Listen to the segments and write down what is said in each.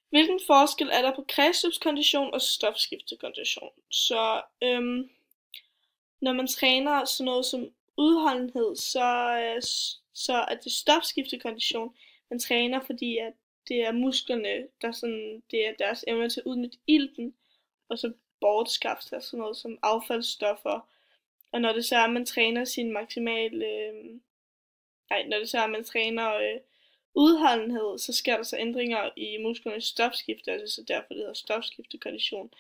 Hvilken forskel er der på kredsløbskondition og stofskiftekondition? Så når man træner sådan noget som udholdenhed, så er det stofskiftekondition, man træner, fordi at det er musklerne, der sådan, det er deres evne til at udnytte ilten, og så bortskaffe sig sådan noget som affaldsstoffer. Og når det så er, at man træner sin maksimale, når det så er, at man træner udholdenhed, så sker der så ændringer i musklernes stofskifte, altså så derfor det hedder stofskiftekondition.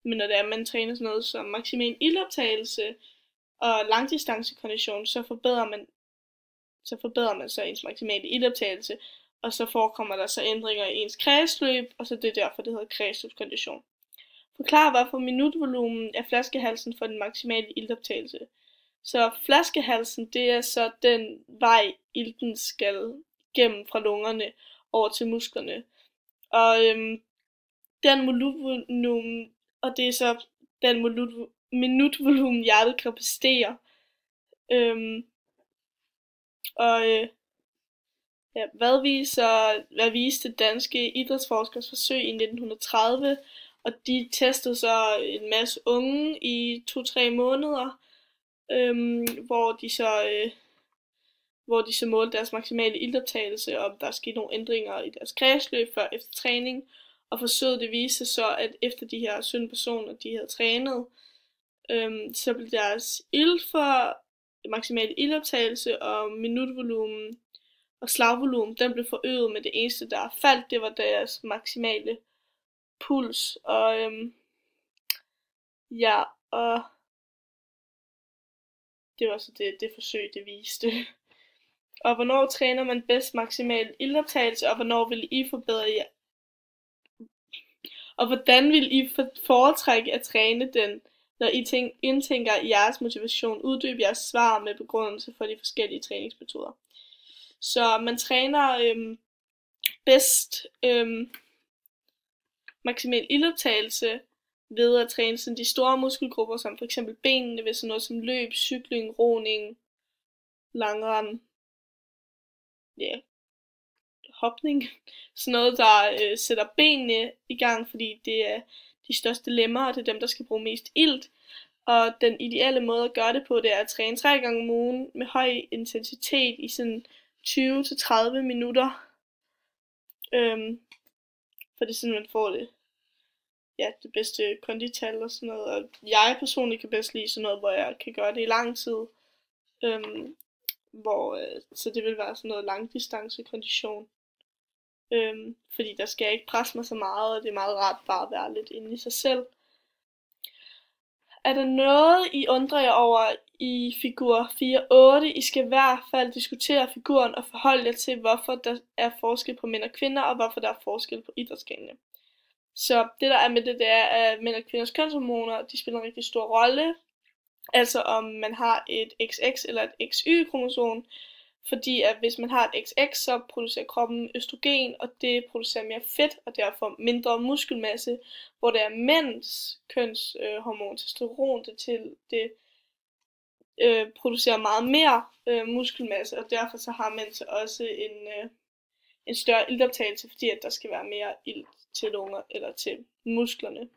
Men når det er, at man træner sådan noget som maksimal ildoptagelse og langdistancekondition, så forbedrer man så ens maksimale ildoptagelse, og så forekommer der så ændringer i ens kredsløb, og så det er derfor, det hedder kredsløbskondition. Forklar, hvorfor minutvolumen er flaskehalsen for den maksimale iltoptagelse. Så flaskehalsen, det er så den vej, ilten skal gennem fra lungerne over til musklerne. Og den minutvolumen, og det er så den minutvolumen, hjertet kan præstere. Hvad viste danske idrætsforskers forsøg i 1930, og de testede så en masse unge i 2-3 måneder, hvor de så målte deres maksimale iltoptagelse, og der skete nogle ændringer i deres kredsløb før efter træning, og forsøget det viste så, at efter de her 17 personer, de havde trænet, så blev deres maksimale iltoptagelse og minutvolumen og slagvolumen, den blev forøget, men det eneste, der faldt, det var deres maksimale puls. Og og det var så det forsøg, det viste. Og hvornår træner man bedst maksimal iltoptagelse, og hvornår vil I forbedre jer? Og hvordan vil I foretrække at træne den, når I indtænker jeres motivation? Uddyb jeres svar med begrundelse for de forskellige træningsmetoder. Så man træner bedst maksimal iltoptagelse ved at træne sådan de store muskelgrupper, som for eksempel benene, ved sådan noget som løb, cykling, roning, langrend, hopning. Sådan noget, der sætter benene i gang, fordi det er de største lemmer, og det er dem, der skal bruge mest ilt. Og den ideelle måde at gøre det på, det er at træne 3 gange om ugen med høj intensitet i sådan 20-30 minutter. For det er sådan, man får det bedste kondital og sådan noget. Og jeg personligt kan bedst lide sådan noget, hvor jeg kan gøre det i lang tid. Så det vil være sådan noget langdistance kondition. Fordi der skal jeg ikke presse mig så meget, og det er meget rart bare at være lidt inde i sig selv. Er der noget, I undrer jer over i figur 4.8? I skal i hvert fald diskutere figuren og forholde jer til, hvorfor der er forskel på mænd og kvinder, og hvorfor der er forskel på idrætsgrenene. Så det der er med det er, at mænd og kvinders kønshormoner, de spiller en rigtig stor rolle. Altså om man har et XX eller et XY-kromosom. Fordi at hvis man har et XX, så producerer kroppen østrogen, og det producerer mere fedt, og derfor mindre muskelmasse. Hvor det er mænds kønshormon, testosteron, det producerer meget mere muskelmasse, og derfor så har mænd så også en større iltoptagelse, fordi at der skal være mere ilt til lunger eller til musklerne.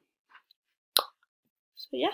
Så ja.